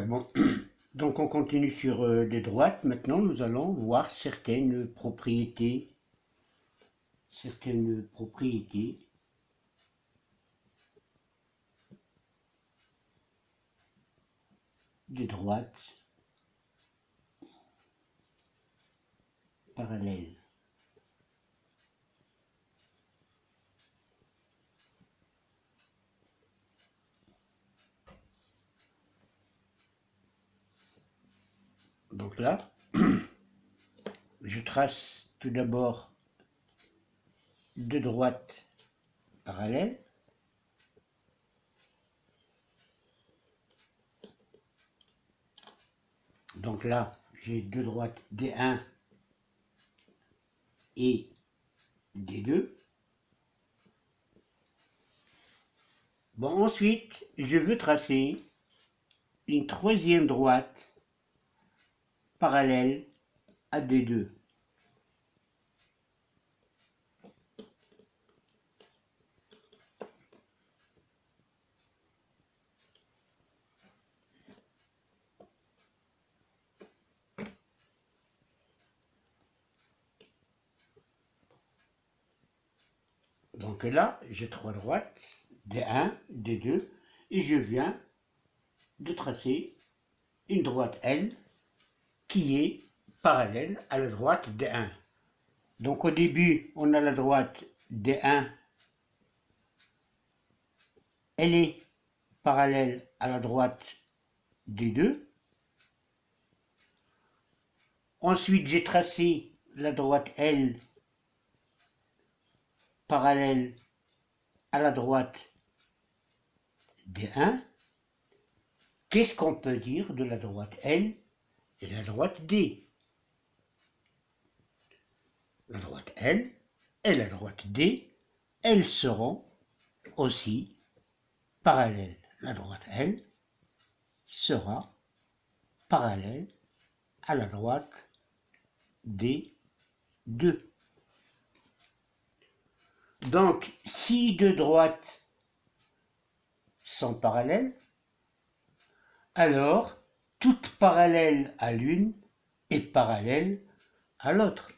Bon, donc on continue sur des droites. Maintenant, nous allons voir certaines propriétés des droites parallèles. Donc là, je trace tout d'abord deux droites parallèles. Donc là, j'ai deux droites D1 et D2. Bon, ensuite, je veux tracer une troisième droite parallèle à D2. Donc là, j'ai trois droites, D1, D2, et je viens de tracer une droite L qui est parallèle à la droite D1. Donc au début, on a la droite D1, elle est parallèle à la droite D2. Ensuite, j'ai tracé la droite L parallèle à la droite D1. Qu'est-ce qu'on peut dire de la droite L et la droite D? La droite L et la droite D, elles seront aussi parallèles. La droite L sera parallèle à la droite D2. Donc, si deux droites sont parallèles, alors toute parallèle à l'une est parallèle à l'autre.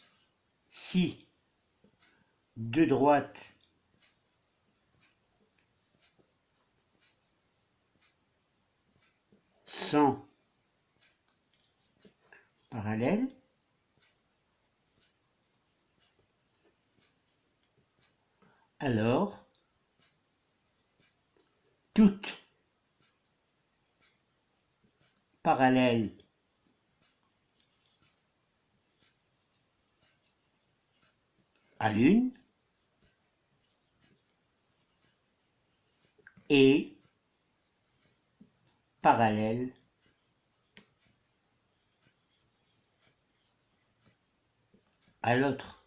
Si deux droites sont parallèles, alors toutes parallèles à l'une et parallèle à l'autre.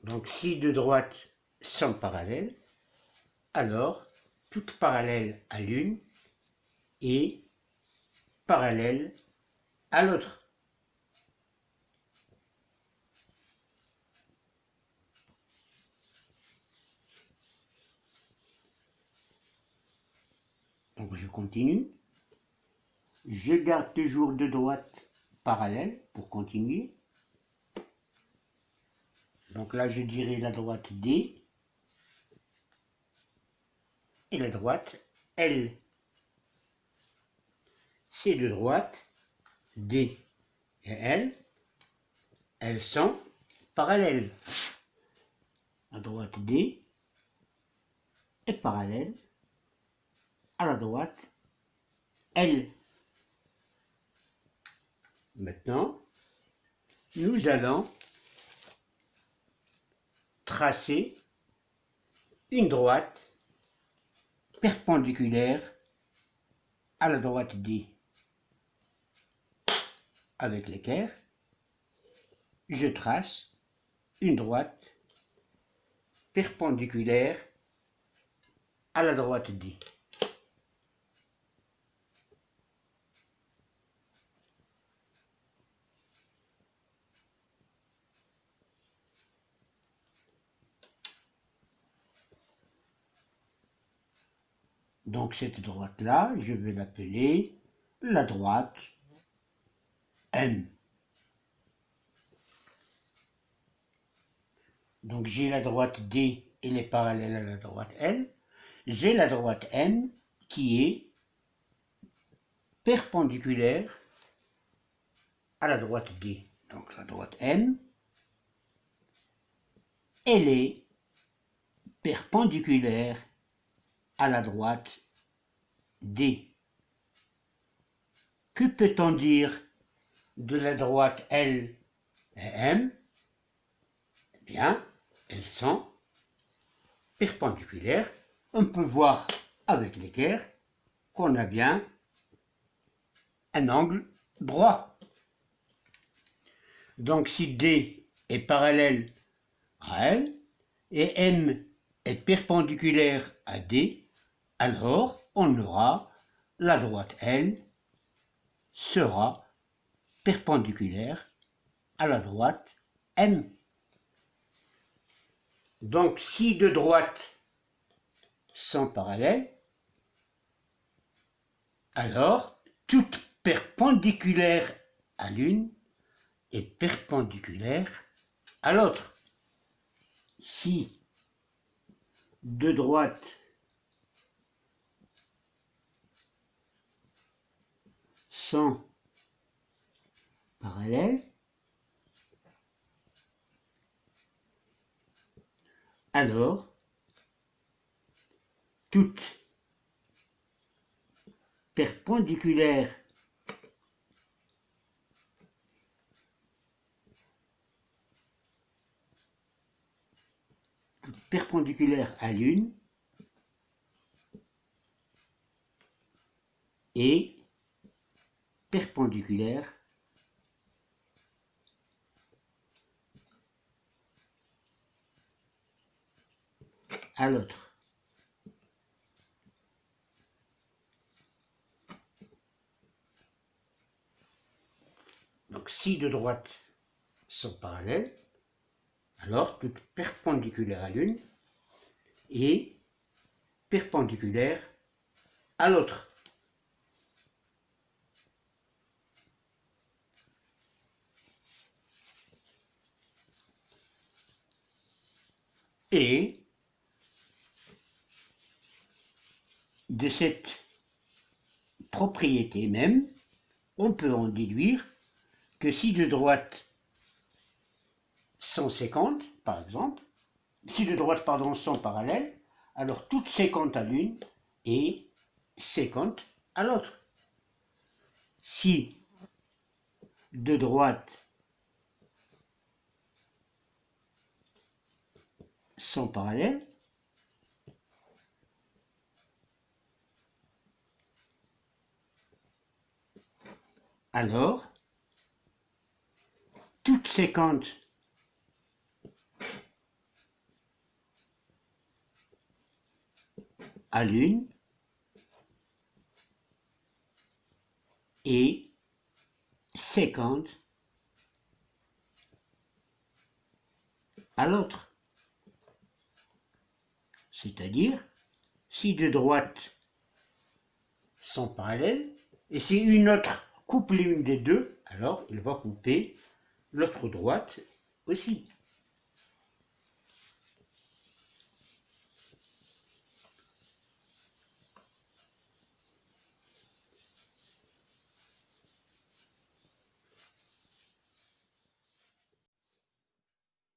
Donc si deux droites sont parallèles, alors toutes parallèles à l'une et parallèle à l'autre. Donc je continue. Je garde toujours deux droites parallèles pour continuer. Donc là je dirais la droite D et la droite L. Ces deux droites, D et L, elles sont parallèles. La droite D est parallèle à la droite L. Maintenant, nous allons tracer une droite perpendiculaire à la droite D. Avec l'équerre, je trace une droite perpendiculaire à la droite D. Donc cette droite-là, je vais l'appeler la droite M. Donc j'ai la droite D, elle est parallèle à la droite L. J'ai la droite M qui est perpendiculaire à la droite D. Donc la droite M, elle est perpendiculaire à la droite D. Que peut-on dire de la droite L et M? Eh bien, elles sont perpendiculaires. On peut voir avec l'équerre qu'on a bien un angle droit. Donc si D est parallèle à L et M est perpendiculaire à D, alors on aura la droite L sera perpendiculaire à la droite M. Donc si deux droites sont parallèles, alors toute perpendiculaire à l'une est perpendiculaire à l'autre. Si deux droites sont parallèles, alors toute perpendiculaire à l'une et perpendiculaire à l'autre. Donc si deux droites sont parallèles, alors toute perpendiculaire à l'une est perpendiculaire à l'autre. Et de cette propriété même, on peut en déduire que si deux droites sont séquentes, par exemple, si deux droites sont parallèles, alors toute séquente à l'une est séquente à l'autre. Si deux droites sont parallèles, alors toute séquente à l'une et séquente à l'autre. C'est-à-dire, si deux droites sont parallèles, et si une autre coupe l'une des deux, alors il va couper l'autre droite aussi.